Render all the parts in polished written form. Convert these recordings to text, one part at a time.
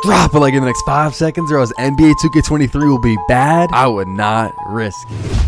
drop a like in the next 5 seconds or else NBA 2K23 will be bad. I would not risk it.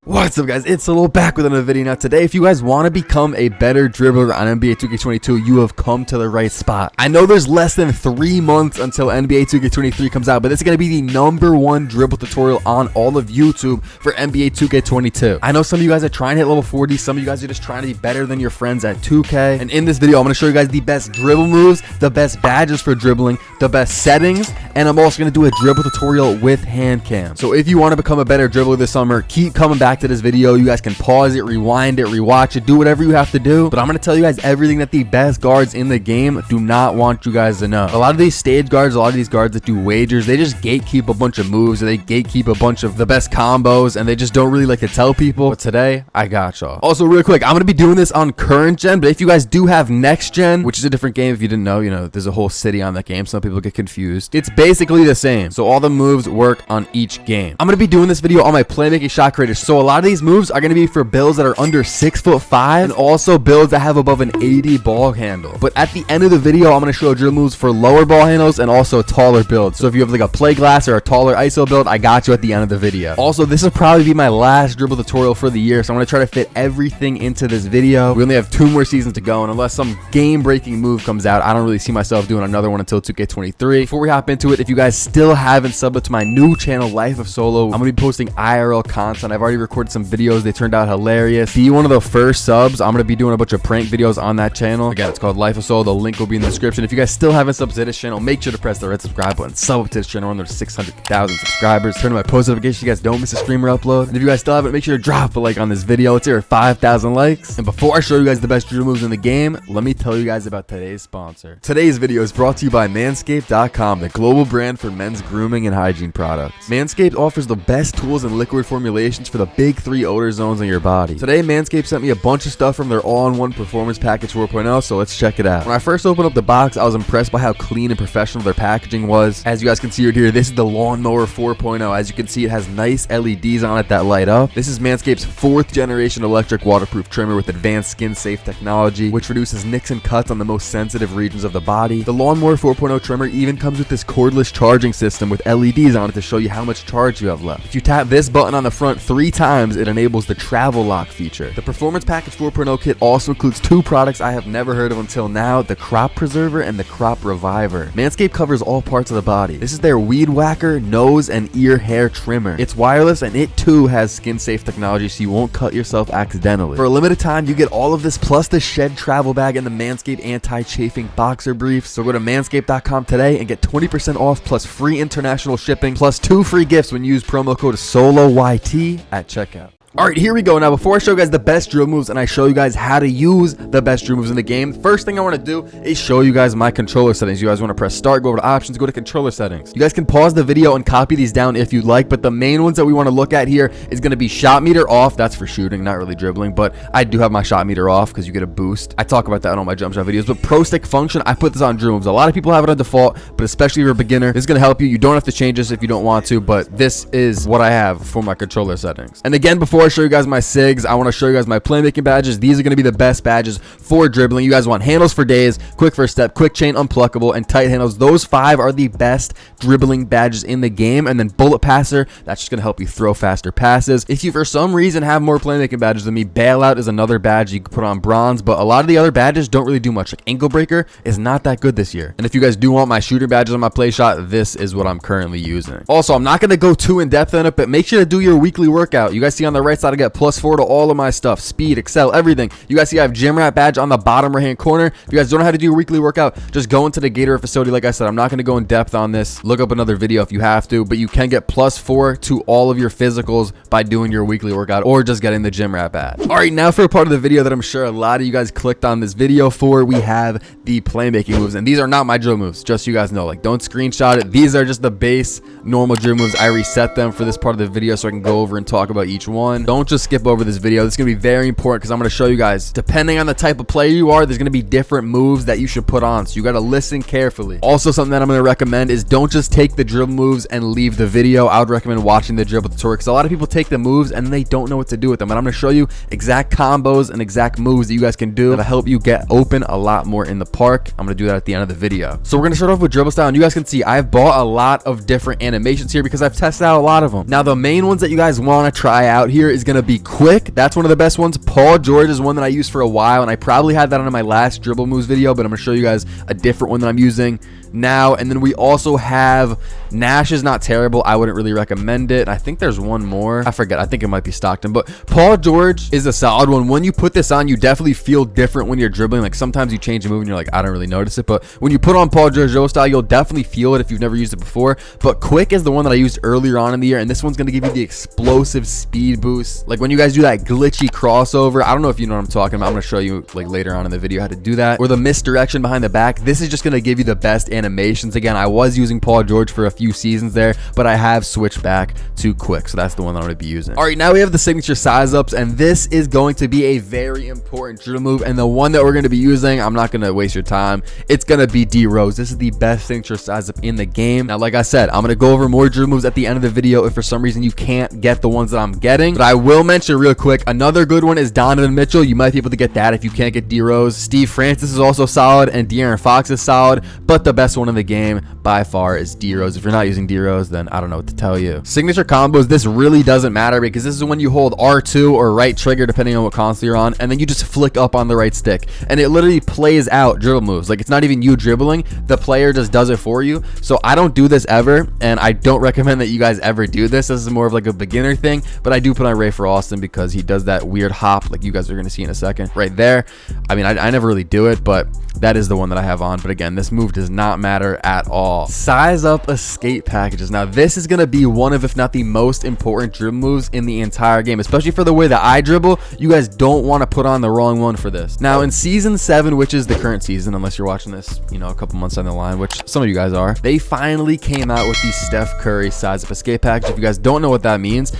What's up, guys? It's Solo back with another video. Now today, if you guys want to become a better dribbler on NBA 2K22, you have come to the right spot. I know there's less than 3 months until NBA 2K23 comes out, but this is going to be the #1 dribble tutorial on all of YouTube for NBA 2K22. I know some of you guys are trying to hit level 40, some of you guys are just trying to be better than your friends at 2K, and in this video, I'm going to show you guys the best dribble moves, the best badges for dribbling, the best settings, and I'm also going to do a dribble tutorial with Handcam. So if you want to become a better dribbler this summer, keep coming back to this video. You guys can pause it, rewind it, rewatch it, do whatever you have to do, but I'm going to tell you guys everything that the best guards in the game do not want you guys to know. A lot of these stage guards, a lot of these guards that do wagers, they just gatekeep a bunch of moves, or they gatekeep a bunch of the best combos, and they just don't really like to tell people. But today, I got y'all. Also, real quick, I'm going to be doing this on current gen, but if you guys do have next gen, which is a different game, if you didn't know, there's a whole city on that game. Some people get confused. It's basically the same. So all the moves work on each game. I'm going to be doing this video on my playmaking shot creators. So a lot of these moves are going to be for builds that are under 6'5", and also builds that have above an 80 ball handle. But at the end of the video, I'm going to show drill moves for lower ball handles and also taller builds. So if you have like a play glass or a taller ISO build, I got you at the end of the video. Also, this will probably be my last dribble tutorial for the year, so I'm going to try to fit everything into this video. We only have 2 more seasons to go, and unless some game-breaking move comes out, I don't really see myself doing another one until 2K23. Before we hop into it, if you guys still haven't subbed to my new channel, Life of Solo, I'm going to be posting IRL content. I've already recorded some videos. They turned out hilarious. Be one of the first subs. I'm going to be doing a bunch of prank videos on that channel. Again, it's called Life of Solo. The link will be in the description. If you guys still haven't subbed to this channel, make sure to press the red subscribe button. Sub to this channel. We're under 600,000 subscribers. Turn on my post notifications so you guys don't miss a streamer upload. And if you guys still haven't, make sure to drop a like on this video. Let's hear 5,000 likes. And before I show you guys the best drill moves in the game, let me tell you guys about today's sponsor. Today's video is brought to you by Manscaped.com, the global brand for men's grooming and hygiene products. Manscaped offers the best tools and liquid formulations for the big 3 odor zones in your body. Today, Manscaped sent me a bunch of stuff from their all-in-one performance package 4.0, so let's check it out. When I first opened up the box, I was impressed by how clean and professional their packaging was. As you guys can see right here, this is the Lawnmower 4.0. As you can see, it has nice LEDs on it that light up. This is Manscaped's 4th generation electric waterproof trimmer with advanced skin-safe technology, which reduces nicks and cuts on the most sensitive regions of the body. The Lawnmower 4.0 trimmer even comes with this cordless charging system with LEDs on it to show you how much charge you have left. If you tap this button on the front 3 times, it enables the travel lock feature. The Performance Package 4.0 kit also includes 2 products I have never heard of until now, the Crop Preserver and the Crop Reviver. Manscaped covers all parts of the body. This is their Weed Whacker nose and ear hair trimmer. It's wireless and it too has skin-safe technology so you won't cut yourself accidentally. For a limited time, you get all of this plus the Shed travel bag and the Manscaped anti-chafing boxer briefs. So go to manscaped.com today and get 20% off plus free international shipping plus 2 free gifts when you use promo code SOLOYT at checkout. Alright, here we go. Now, before I show you guys the best drill moves and I show you guys how to use the best drill moves in the game, first thing I want to do is show you guys my controller settings. You guys want to press start, go over to options, go to controller settings. You guys can pause the video and copy these down if you'd like, but the main ones that we want to look at here is going to be shot meter off. That's for shooting, not really dribbling, but I do have my shot meter off because you get a boost. I talk about that on all my jump shot videos, but pro stick function, I put this on drill moves. A lot of people have it on default, but especially if you're a beginner, this is going to help you. You don't have to change this if you don't want to, but this is what I have for my controller settings. And again, before I show you guys my SIGs, I want to show you guys my playmaking badges. These are going to be the best badges for dribbling. You guys want handles for days, quick first step, quick chain, unpluckable, and tight handles. Those 5 are the best dribbling badges in the game. And then bullet passer, that's just going to help you throw faster passes. If you for some reason have more playmaking badges than me, bailout is another badge you can put on bronze, but a lot of the other badges don't really do much. Like ankle breaker is not that good this year. And if you guys do want my shooter badges on my play shot, this is what I'm currently using. Also, I'm not going to go too in depth on it, but make sure to do your weekly workout. You guys see on the right side, I get +4 to all of my stuff, speed, excel, everything. You guys see I have gym rat badge on the bottom right hand corner. If you guys don't know how to do your weekly workout, just go into the Gator facility. Like I said, I'm not going to go in depth on this. Look up another video if you have to, but you can get +4 to all of your physicals by doing your weekly workout or just getting the gym rat badge. All right, now for a part of the video that I'm sure a lot of you guys clicked on this video for, we have the playmaking moves, and these are not my drill moves, just so you guys know. Like, don't screenshot it. These are just the base normal drill moves. I reset them for this part of the video so I can go over and talk about each one. Don't just skip over this video. This is going to be very important because I'm going to show you guys, depending on the type of player you are, there's going to be different moves that you should put on, so you got to listen carefully. Also, something that I'm going to recommend is don't just take the dribble moves and leave the video. I would recommend watching the dribble tutorial because a lot of people take the moves and they don't know what to do with them, and I'm going to show you exact combos and exact moves that you guys can do that'll help you get open a lot more in the park. I'm gonna do that at the end of the video. So we're gonna start off with dribble style, and you guys can see I've bought a lot of different animations here because I've tested out a lot of them. Now the main ones that you guys want to try out here is gonna be quick. That's one of the best ones. Paul George is one that I used for a while, and I probably had that on my last dribble moves video, but I'm gonna show you guys a different one that I'm using now. And then we also have Nash is not terrible. I wouldn't really recommend it. I think there's one more. I forget. I think it might be Stockton, but Paul George is a solid one. When you put this on, you definitely feel different when you're dribbling. Like sometimes you change the move and you're like, I don't really notice it, but when you put on Paul George Dribble style, you'll definitely feel it if you've never used it before. But quick is the one that I used earlier on in the year, and this one's going to give you the explosive speed boost. Like when you guys do that glitchy crossover, I don't know if you know what I'm talking about. I'm going to show you like later on in the video how to do that, or the misdirection behind the back. This is just going to give you the best animations. Again, I was using Paul George for a few seasons there, but I have switched back to quick, so that's the one that I'm going to be using. All right, now we have the signature size ups, and this is going to be a very important dribble move, and the one that we're going to be using, I'm not going to waste your time, it's going to be D Rose. This is the best signature size up in the game. Now like I said, I'm going to go over more dribble moves at the end of the video if for some reason you can't get the ones that I'm getting, but I will mention real quick, another good one is Donovan Mitchell. You might be able to get that if you can't get D Rose. Steve Francis is also solid, and De'Aaron Fox is solid, but the best one in the game by far is D Rose. If you're not using D Rose, then I don't know what to tell you. Signature combos, this really doesn't matter because this is when you hold R2 or right trigger depending on what console you're on, and then you just flick up on the right stick, and it literally plays out dribble moves. Like it's not even you dribbling, the player just does it for you. So I don't do this ever, and I don't recommend that you guys ever do this. This is more of like a beginner thing, but I do put on Ray for Austin because he does that weird hop like you guys are going to see in a second right there. I mean, I never really do it, but that is the one that I have on. But again, this move does not matter at all. Size up escape packages. Now this is going to be one of, if not the most important dribble moves in the entire game, especially for the way that I dribble. You guys don't want to put on the wrong one for this. Now in season 7, which is the current season, unless you're watching this, you know, a couple months down the line, which some of you guys are, they finally came out with the Steph Curry size up escape package. If you guys don't know what that means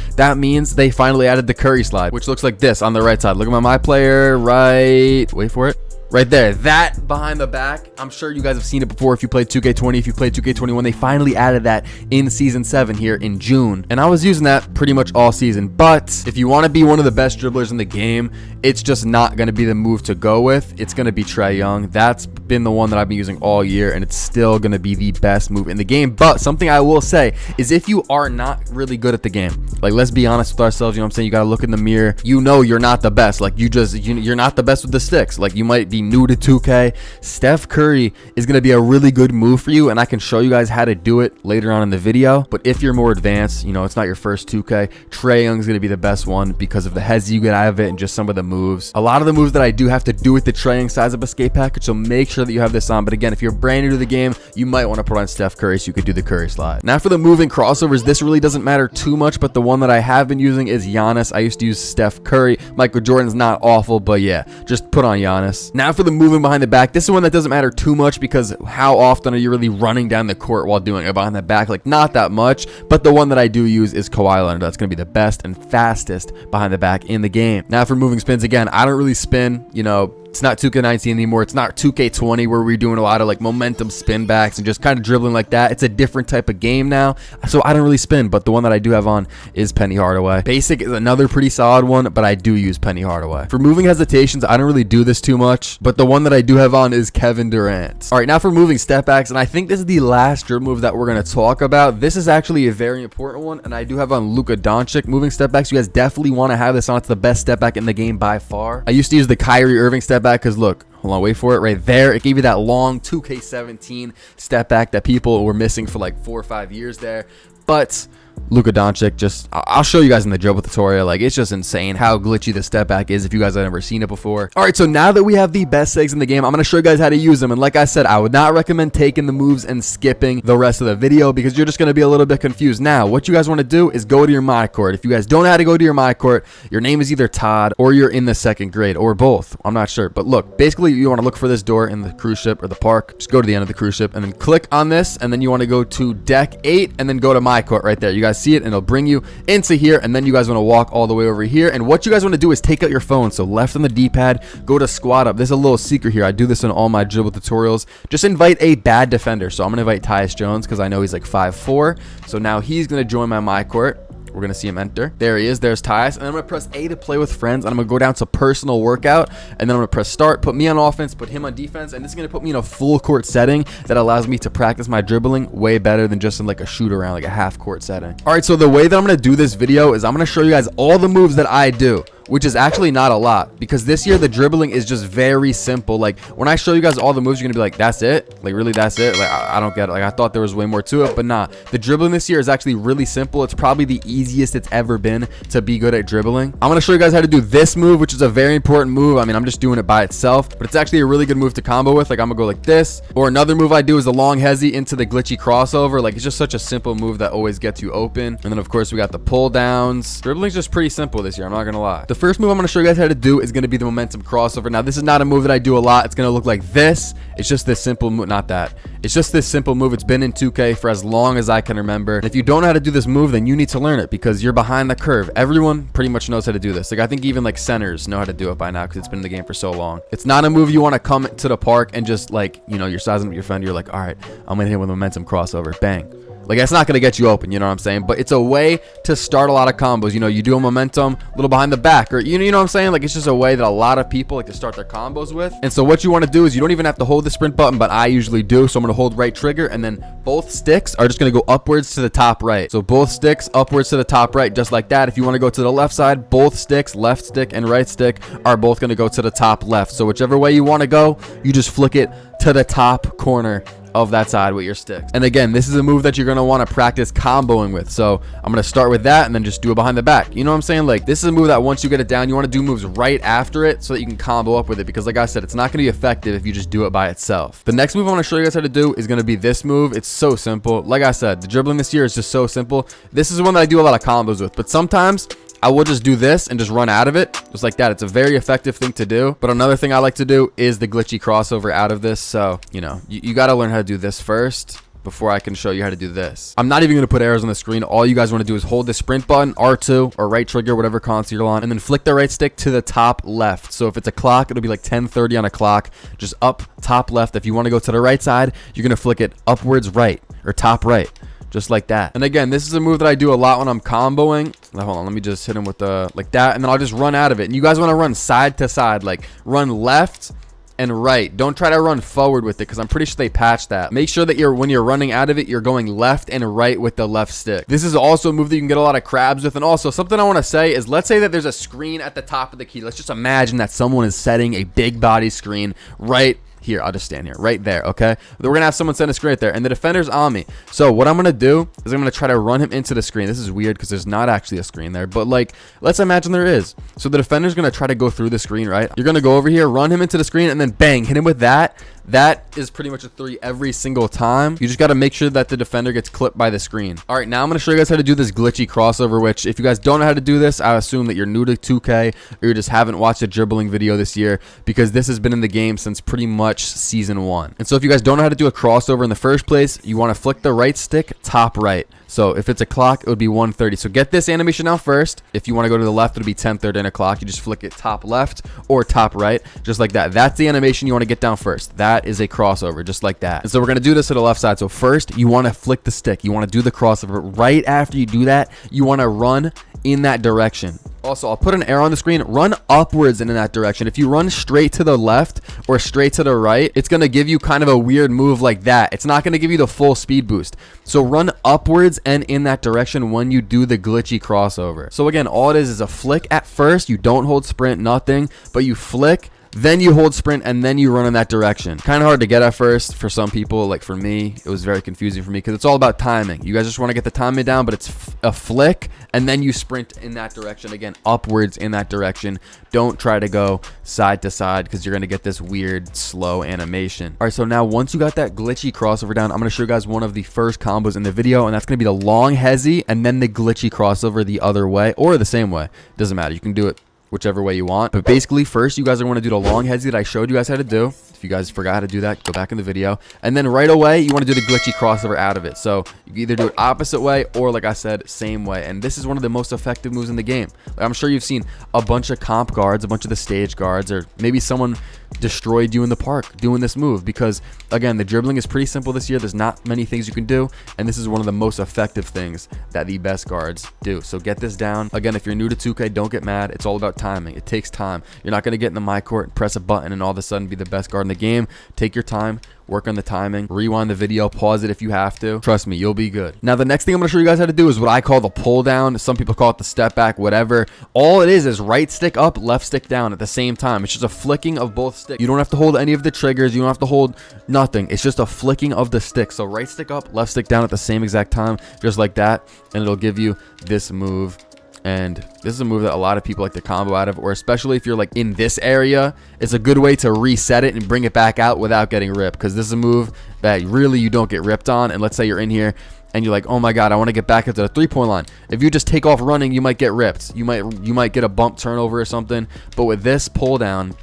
they finally added the Curry slide, which looks like this on the right side. Look at my player, right, wait for it. Right there, that behind the back, I'm sure you guys have seen it before if you played 2K20, if you played 2K21. They finally added that in season 7 here in June, and I was using that pretty much all season. But if you want to be one of the best dribblers in the game, it's just not going to be the move to go with. It's going to be Trae Young. That's been the one that I've been using all year, and it's still going to be the best move in the game. But something I will say is if you are not really good at the game, like let's be honest with ourselves, you know what I'm saying, you got to look in the mirror, you know you're not the best. Like you're not the best with the sticks. Like you might be new to 2K. Steph Curry is going to be a really good move for you, and I can show you guys how to do it later on in the video. But if you're more advanced, you know, it's not your first 2K, Trae Young is going to be the best one because of the heads you get out of it and just some of the moves. A lot of the moves that I do have to do with the Trae Young size up escape package, so make sure that you have this on. But again, if you're brand new to the game, you might want to put on Steph Curry so you could do the Curry slide. Now for the moving crossovers, this really doesn't matter too much, but the one that I have been using is Giannis. I used to use Steph Curry. Michael Jordan's not awful, but yeah, just put on Giannis. Now for the moving behind the back, this is one that doesn't matter too much because how often are you really running down the court while doing it behind the back? Like not that much, but the one that I do use is Kawhi Leonard. That's going to be the best and fastest behind the back in the game. Now for moving spins, again, I don't really spin, you know, it's not 2K19 anymore. It's not 2K20 where we're doing a lot of like momentum spin backs and just kind of dribbling like that. It's a different type of game now, so I don't really spin, but the one that I do have on is Penny Hardaway. Basic is another pretty solid one, but I do use Penny Hardaway. For moving hesitations, I don't really do this too much, but the one that I do have on is Kevin Durant. All right, now for moving step backs, and I think this is the last dribble move that we're going to talk about. This is actually a very important one, and I do have on Luka Doncic. Moving step backs, you guys definitely want to have this on. It's the best step back in the game by far. I used to use the Kyrie Irving step back because look, hold on, wait for it, right there. It gave you that long 2K17 step back that people were missing for like 4 or 5 years there. But Luka Doncic, just I'll show you guys in the dribble tutorial. Like it's just insane how glitchy the step back is if you guys have never seen it before. All right, so now that we have the best segs in the game, I'm gonna show you guys how to use them. And like I said, I would not recommend taking the moves and skipping the rest of the video because you're just gonna be a little bit confused. Now what you guys want to do is go to your my court. If you guys don't know how to go to your my court, your name is either Todd or you're in the 2nd grade or both, I'm not sure. But look, basically you want to look for this door in the cruise ship or the park. Just go to the end of the cruise ship and then click on this, and then you want to go to deck 8 and then go to my court right there. You guys see it, and it'll bring you into here, and then you guys want to walk all the way over here. And what you guys want to do is take out your phone, so left on the D-pad, go to squat up. There's a little secret here. I do this in all my dribble tutorials. Just invite a bad defender. So I'm gonna invite Tyus Jones because I know he's like 5'4", so now he's gonna join my court. We're going to see him enter. There he is. There's Tyus. And I'm going to press A to play with friends. And I'm going to go down to personal workout. And then I'm going to press start, put me on offense, put him on defense. And this is going to put me in a full court setting that allows me to practice my dribbling way better than just in like a shoot around, like a half court setting. All right, so the way that I'm going to do this video is I'm going to show you guys all the moves that I do, which is actually not a lot, because this year the dribbling is just very simple. Like when I show you guys all the moves, you're gonna be like, that's it? Like really, that's it? Like I don't get it. Like I thought there was way more to it, but nah. The dribbling this year is actually really simple. It's probably the easiest it's ever been to be good at dribbling. I'm gonna show you guys how to do this move, which is a very important move. I mean, I'm just doing it by itself, but it's actually a really good move to combo with. Like I'm gonna go like this, or another move I do is the long hezzy into the glitchy crossover. Like it's just such a simple move that always gets you open. And then of course we got the pull downs. Dribbling's just pretty simple this year, I'm not gonna lie. The first move I'm going to show you guys how to do is going to be the momentum crossover. Now, this is not a move that I do a lot. It's going to look like this. It's just this simple move. Not that. It's just this simple move. It's been in 2K for as long as I can remember. And if you don't know how to do this move, then you need to learn it because you're behind the curve. Everyone pretty much knows how to do this. Like I think even like centers know how to do it by now because it's been in the game for so long. It's not a move you want to come to the park and just like, you know, you're sizing up your friend. You're like, all right, I'm going to hit him with a momentum crossover. Bang. Like, that's not going to get you open, you know what I'm saying? But it's a way to start a lot of combos. You know, you do a momentum, a little behind the back, or, you know what I'm saying? Like, it's just a way that a lot of people like to start their combos with. And so what you want to do is you don't even have to hold the sprint button, but I usually do. So I'm going to hold right trigger, and then both sticks are just going to go upwards to the top right. So both sticks upwards to the top right, just like that. If you want to go to the left side, both sticks, left stick and right stick, are both going to go to the top left. So whichever way you want to go, you just flick it to the top corner of that side with your sticks. And again, this is a move that you're going to want to practice comboing with. So I'm going to start with that and then just do it behind the back. You know what I'm saying? Like, this is a move that once you get it down, you want to do moves right after it so that you can combo up with it, because like I said, it's not going to be effective if you just do it by itself. The next move I want to show you guys how to do is going to be this move. It's so simple. Like I said, the dribbling this year is just so simple. This is one that I do a lot of combos with, but sometimes I will just do this and just run out of it just like that. It's a very effective thing to do. But another thing I like to do is the glitchy crossover out of this. So, you know, you got to learn how to do this first before I can show you how to do this. I'm not even going to put arrows on the screen. All you guys want to do is hold the sprint button, R2 or right trigger, whatever console you're on, and then flick the right stick to the top left. So if it's a clock, it'll be like 10:30 on a clock, just up top left. If you want to go to the right side, you're going to flick it upwards right or top right. Just like that. And again, this is a move that I do a lot when I'm comboing. Now, hold on, let me just hit him with the like that, and then I'll just run out of it. And you guys want to run side to side, like run left and right. Don't try to run forward with it, because I'm pretty sure they patched that. Make sure that when you're running out of it, you're going left and right with the left stick. This is also a move that you can get a lot of crabs with. And also something I want to say is, let's say that there's a screen at the top of the key. Let's just imagine that someone is setting a big body screen right here. I'll just stand here right there. Okay, we're gonna have someone send a screen right there, and the defender's on me. So what I'm gonna do is I'm gonna try to run him into the screen. This is weird because there's not actually a screen there, but like, let's imagine there is. So the defender's gonna try to go through the screen, right? You're gonna go over here, run him into the screen, and then bang, hit him with that. That is pretty much a 3 every single time. You just got to make sure that the defender gets clipped by the screen. All right, now I'm going to show you guys how to do this glitchy crossover, which if you guys don't know how to do this, I assume that you're new to 2K or you just haven't watched a dribbling video this year, because this has been in the game since pretty much season 1. And so if you guys don't know how to do a crossover in the first place, you want to flick the right stick top right. So if it's a clock, it would be 1:30. So get this animation out first. If you want to go to the left, it'll be 10:30 and a clock. You just flick it top left or top right, just like that. That's the animation you want to get down first. That is a crossover, just like that. And so we're going to do this to the left side. So first, you want to flick the stick. You want to do the crossover. Right after you do that, you want to run in that direction. Also, I'll put an arrow on the screen. Run upwards and in that direction. If you run straight to the left or straight to the right, it's going to give you kind of a weird move like that. It's not going to give you the full speed boost. So run upwards and in that direction when you do the glitchy crossover. So again, all it is a flick at first. You don't hold sprint, nothing, but you flick, then you hold sprint, and then you run in that direction. Kind of hard to get at first for some people. Like for me, it was very confusing for me because it's all about timing. You guys just want to get the timing down, but it's a flick, and then you sprint in that direction. Again, upwards in that direction. Don't try to go side to side because you're going to get this weird, slow animation. All right, so now once you got that glitchy crossover down, I'm going to show you guys one of the first combos in the video, and that's going to be the long hezzy and then the glitchy crossover the other way or the same way. Doesn't matter. You can do it whichever way you want, but basically first you guys are going to do the long hezzy that I showed you guys how to do. If you guys forgot how to do that, go back in the video, and then right away you want to do the glitchy crossover out of it. So you can either do it opposite way or, like I said, same way. And this is one of the most effective moves in the game. Like, I'm sure you've seen a bunch of comp guards, a bunch of the stage guards, or maybe someone destroyed you in the park doing this move, because again, the dribbling is pretty simple this year. There's not many things you can do, and this is one of the most effective things that the best guards do. So get this down. Again, if you're new to 2K, don't get mad. It's all about timing. It takes time. You're not going to get in the my court and press a button and all of a sudden be the best guard in the game. Take your time, work on the timing, rewind the video, pause it if you have to. Trust me, you'll be good. Now, the next thing I'm going to show you guys how to do is what I call the pull down. Some people call it the step back, whatever. All it is right stick up, left stick down at the same time. It's just a flicking of both sticks. You don't have to hold any of the triggers. You don't have to hold nothing. It's just a flicking of the stick. So right stick up, left stick down at the same exact time, just like that. And it'll give you this move. And this is a move that a lot of people like to combo out of, or especially if you're like in this area, it's a good way to reset it and bring it back out without getting ripped, because this is a move that really you don't get ripped on. And let's say you're in here and you're like, oh my god, I want to get back into the 3-point line. If you just take off running, you might get ripped. You might get a bump turnover or something. But with this pull down,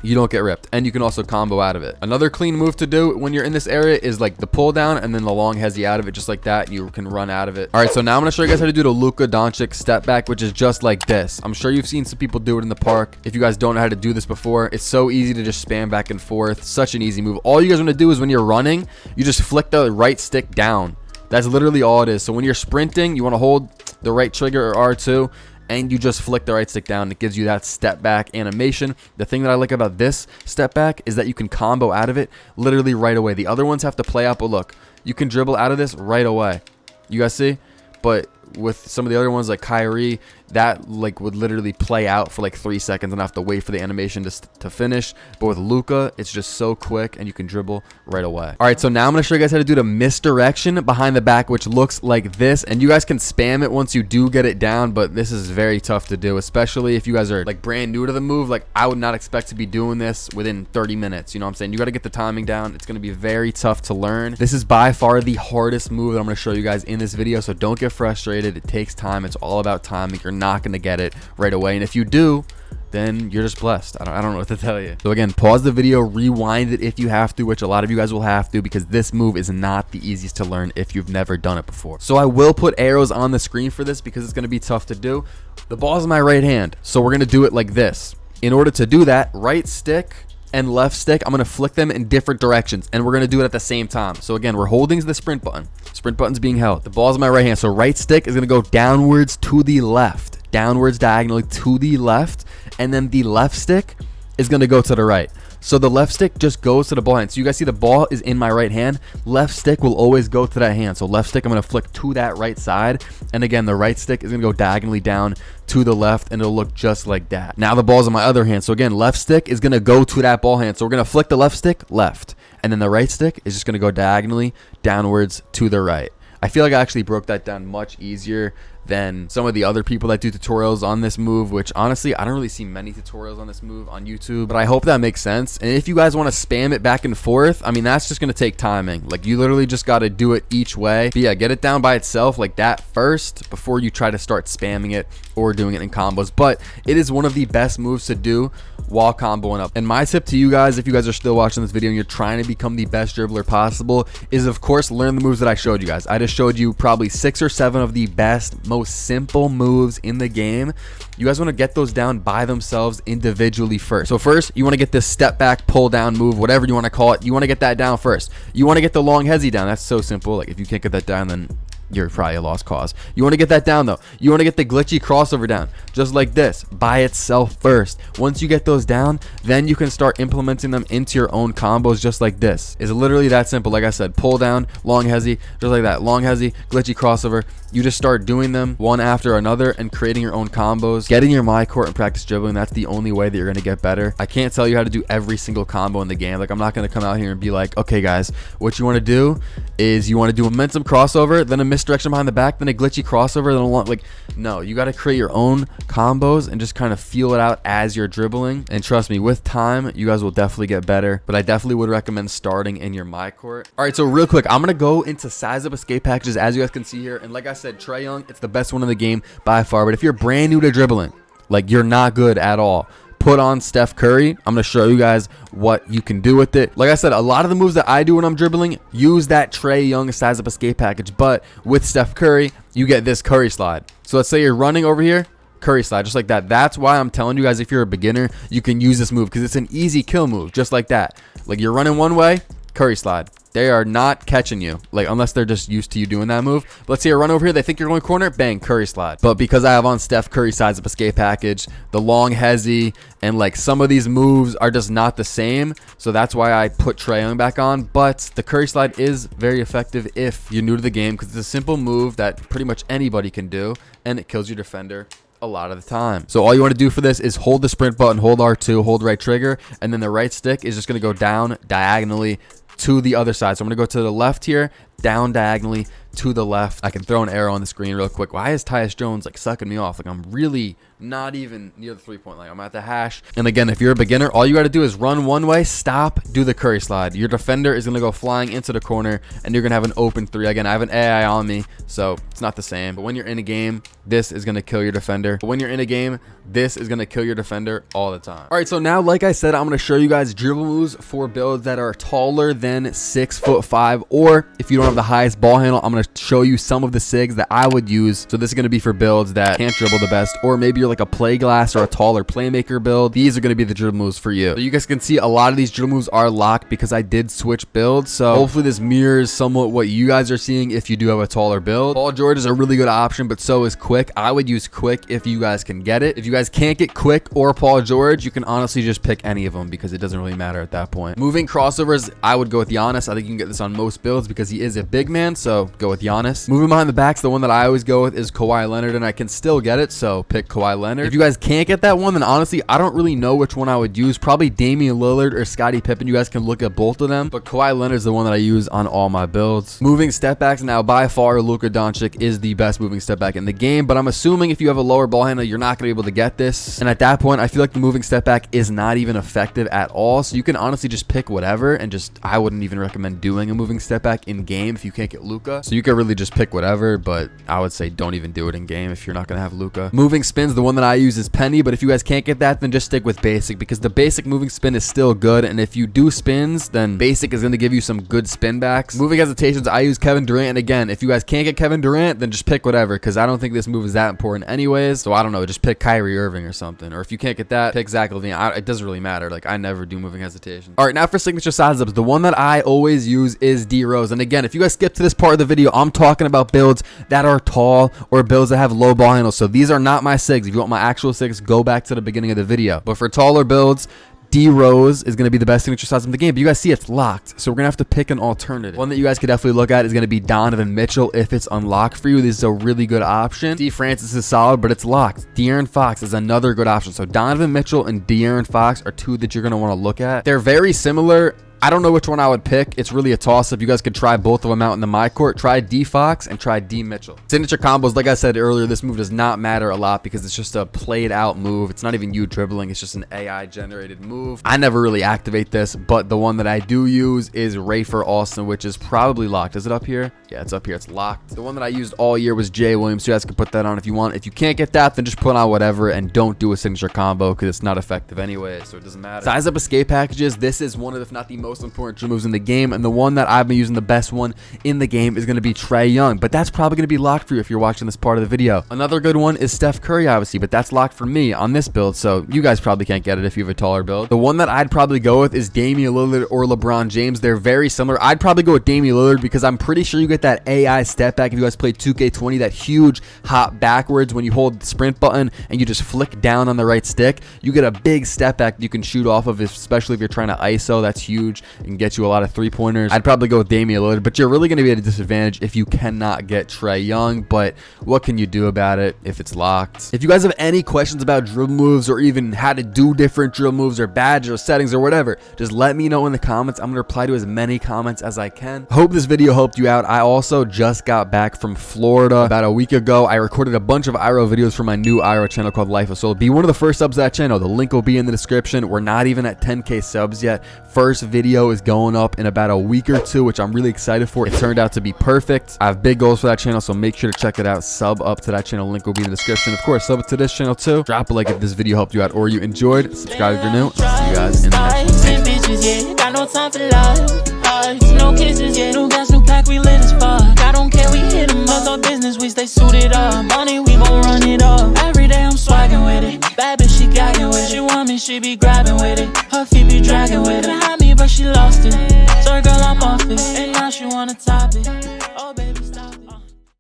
you don't get ripped, and you can also combo out of it. Another clean move to do when you're in this area is like the pull down and then the long hezzy out of it, just like that. And you can run out of it. All right, so now I'm gonna show you guys how to do the Luka Doncic step back, which is just like this. I'm sure you've seen some people do it in the park. If you guys don't know how to do this before, it's so easy to just spam back and forth. Such an easy move. All you guys want to do is when you're running, you just flick the right stick down. That's literally all it is. So when you're sprinting, you want to hold the right trigger or R2, and you just flick the right stick down. It gives you that step back animation. The thing that I like about this step back is that you can combo out of it literally right away. The other ones have to play out, but look, you can dribble out of this right away. You guys see? But with some of the other ones like Kyrie, that like would literally play out for like 3 seconds and I have to wait for the animation to finish. But with Luka, it's just so quick and you can dribble right away. All right, so now I'm going to show you guys how to do the misdirection behind the back, which looks like this. And you guys can spam it once you do get it down, but this is very tough to do, especially if you guys are like brand new to the move. Like I would not expect to be doing this within 30 minutes. You know what I'm saying? You got to get the timing down. It's going to be very tough to learn. This is by far the hardest move that I'm going to show you guys in this video, so don't get frustrated. It takes time. It's all about timing. You're not going to get it right away, and if you do, then you're just blessed. I don't know what to tell you. So again, pause the video, rewind it if you have to, which a lot of you guys will have to, because this move is not the easiest to learn if you've never done it before. So I will put arrows on the screen for this because it's going to be tough to do. The ball's in my right hand, so we're going to do it like this. In order to do that, right stick and left stick, I'm going to flick them in different directions, and we're going to do it at the same time. So again, we're holding the sprint button. Sprint button's being held. The ball's in my right hand, so right stick is going to go downwards to the left, downwards diagonally to the left, and then the left stick is going to go to the right. So the left stick just goes to the ball hand. So you guys see the ball is in my right hand. Left stick will always go to that hand. So left stick, I'm going to flick to that right side. And again, the right stick is going to go diagonally down to the left, and it'll look just like that. Now the ball's in my other hand. So again, left stick is going to go to that ball hand. So we're going to flick the left stick left. And then the right stick is just going to go diagonally downwards to the right. I feel like I actually broke that down much easier than some of the other people that do tutorials on this move, which honestly, I don't really see many tutorials on this move on YouTube, but I hope that makes sense. And if you guys want to spam it back and forth, I mean, that's just going to take timing. Like you literally just got to do it each way. But yeah, get it down by itself like that first before you try to start spamming it or doing it in combos. But it is one of the best moves to do while comboing up. And my tip to you guys, if you guys are still watching this video and you're trying to become the best dribbler possible, is of course learn the moves that I showed you guys. I just showed you probably 6 or 7 of the best, most simple moves in the game. You guys want to get those down by themselves individually first. So first, you want to get this step back, pull down move, whatever you want to call it. You want to get that down first. You want to get the long hezzy down. That's so simple. Like if you can't get that down, then you're probably a lost cause. You want to get that down though. You want to get the glitchy crossover down just like this by itself first. Once you get those down, then you can start implementing them into your own combos just like this. It's literally that simple. Like I said, pull down, long hezzy, just like that. Long hezzy, glitchy crossover. You just start doing them one after another and creating your own combos. Get in your my court and practice dribbling. That's the only way that you're going to get better. I can't tell you how to do every single combo in the game. Like I'm not going to come out here and be like, okay guys, what you want to do is you want to do a momentum crossover, then a misdirection behind the back, then a glitchy crossover, then a long, like, no, you got to create your own combos and just kind of feel it out as you're dribbling. And trust me, with time, you guys will definitely get better, but I definitely would recommend starting in your my court. All right, so real quick, I'm going to go into size up escape packages as you guys can see here. And like I said, Trae Young, it's the best one in the game by far. But if you're brand new to dribbling, like you're not good at all, put on Steph Curry. I'm going to show you guys what you can do with it. Like I said, a lot of the moves that I do when I'm dribbling use that Trae Young size up escape package. But with Steph Curry, you get this Curry slide. So let's say you're running over here, curry slide, just like that. That's why I'm telling you guys, if you're a beginner, you can use this move because it's an easy kill move, just like that. Like, you're running one way, curry slide. They are not catching you, like, unless they're just used to you doing that move. But let's say a run over here, they think you're going corner, bang, curry slide. But because I have on Steph Curry size up escape package, the long hezzy, and like some of these moves are just not the same, so that's why I put Trae Young back on. But the curry slide is very effective if you're new to the game, because it's a simple move that pretty much anybody can do, and it kills your defender a lot of the time. So all you want to do for this is hold the sprint button, hold R2, hold right trigger, and then the right stick is just going to go down diagonally to the other side. So I'm going to go to the left here, down diagonally to the left. I can throw an arrow on the screen real quick. Why is Tyus Jones like sucking me off? Like, I'm really not even near the 3-point line. I'm at the hash. And again, if you're a beginner, all you got to do is run one way, stop, do the curry slide. Your defender is going to go flying into the corner, and you're going to have an open three. Again, I have an AI on me, so it's not the same. But when you're in a game, this is going to kill your defender. But when you're in a game, this is going to kill your defender all the time. All right, so now, like I said, I'm going to show you guys dribble moves for builds that are taller than 6'5", or if you don't have the highest ball handle, I'm going to show you some of the sigs that I would use. So this is going to be for builds that can't dribble the best, or maybe you're like a play glass or a taller playmaker build. These are going to be the dribble moves for you. So you guys can see a lot of these dribble moves are locked because I did switch builds. So hopefully this mirrors somewhat what you guys are seeing if you do have a taller build. Paul George is a really good option, but so is Quick. I would use Quick if you guys can get it. If you guys can't get Quick or Paul George, you can honestly just pick any of them because it doesn't really matter at that point. Moving crossovers, I would go with Giannis. I think you can get this on most builds because he is a big man, so go with Giannis. Moving behind the backs, the one that I always go with is Kawhi Leonard, and I can still get it, so pick Kawhi Leonard. If you guys can't get that one, then honestly, I don't really know which one I would use. Probably Damian Lillard or Scottie Pippen. You guys can look at both of them, but Kawhi Leonard is the one that I use on all my builds. Moving step backs, now by far, Luka Doncic is the best moving step back in the game, but I'm assuming if you have a lower ball handle, you're not going to be able to get this. And at that point, I feel like the moving step back is not even effective at all, so you can honestly just pick whatever, and just, I wouldn't even recommend doing a moving step back in game if you can't get Luka. So you can really just pick whatever, but I would say don't even do it in game if you're not going to have Luka. Moving spins, the one that I use is Penny, but if you guys can't get that, then just stick with basic, because the basic moving spin is still good, and if you do spins, then basic is going to give you some good spin backs. Moving hesitations, I use Kevin Durant, and again, if you guys can't get Kevin Durant, then just pick whatever, because I don't think this move is that important anyways. So I don't know, just pick Kyrie Irving or something, or if you can't get that, pick Zach LaVine. It doesn't really matter. Like, I never do moving hesitations. All right, now for signature size ups, the one that I always use is D Rose, and again, if you guys skip to this part of the video, I'm talking about builds that are tall or builds that have low ball handles. So these are not my sigs. If you want my actual sigs, go back to the beginning of the video. But for taller builds, D Rose is going to be the best signature size in the game, but you guys see it's locked, so we're going to have to pick an alternative. One that you guys could definitely look at is going to be Donovan Mitchell if it's unlocked for you. This is a really good option. D Francis is solid, but it's locked. De'Aaron Fox is another good option. So Donovan Mitchell and De'Aaron Fox are two that you're going to want to look at. They're very similar. I don't know which one I would pick. It's really a toss-up. You guys could try both of them out in the my court. Try D Fox and try D Mitchell. Signature combos, like I said earlier, this move does not matter a lot because it's just a played out move. It's not even you dribbling. It's just an AI generated move. I never really activate this, but the one that I do use is Rafer Alston, which is probably locked. Is it up here? Yeah, it's up here. It's locked. The one that I used all year was Jay Williams. So you guys can put that on if you want. If you can't get that, then just put on whatever and don't do a signature combo because it's not effective anyway, so it doesn't matter. Size up escape packages. This is one of, if not the most important dribble moves in the game, and the one that I've been using, the best one in the game, is going to be Trae Young, but that's probably going to be locked for you if you're watching this part of the video. Another good one is Steph Curry, obviously, but that's locked for me on this build, so you guys probably can't get it if you have a taller build. The one that I'd probably go with is Damian Lillard or LeBron James. They're very similar. I'd probably go with Damian Lillard because I'm pretty sure you get that AI step back if you guys play 2K20, that huge hop backwards when you hold the sprint button and you just flick down on the right stick. You get a big step back you can shoot off of, especially if you're trying to ISO. That's huge and get you a lot of three-pointers. I'd probably go with Damian Lillard, but you're really going to be at a disadvantage if you cannot get Trae Young, but what can you do about it if it's locked? If you guys have any questions about dribble moves or even how to do different dribble moves or badges or settings or whatever, just let me know in the comments. I'm going to reply to as many comments as I can. Hope this video helped you out. I also just got back from Florida about a week ago. I recorded a bunch of IRO videos for my new IRO channel called Life of Soul. Be one of the first subs to that channel. The link will be in the description. We're not even at 10K subs yet. First video is going up in about a week or two, which I'm really excited for. It turned out to be perfect. I have big goals for that channel, so make sure to check it out. Sub up to that channel. Link will be in the description. Of course, sub up to this channel too. Drop a like if this video helped you out or you enjoyed. Subscribe if you're new. See you guys in the next one. Got no time for lies, no kisses, yeah. New gas, new pack, we lit as fuck. I don't care, we hit them up. Our business, we stay suited up. Money, we gon' run it up.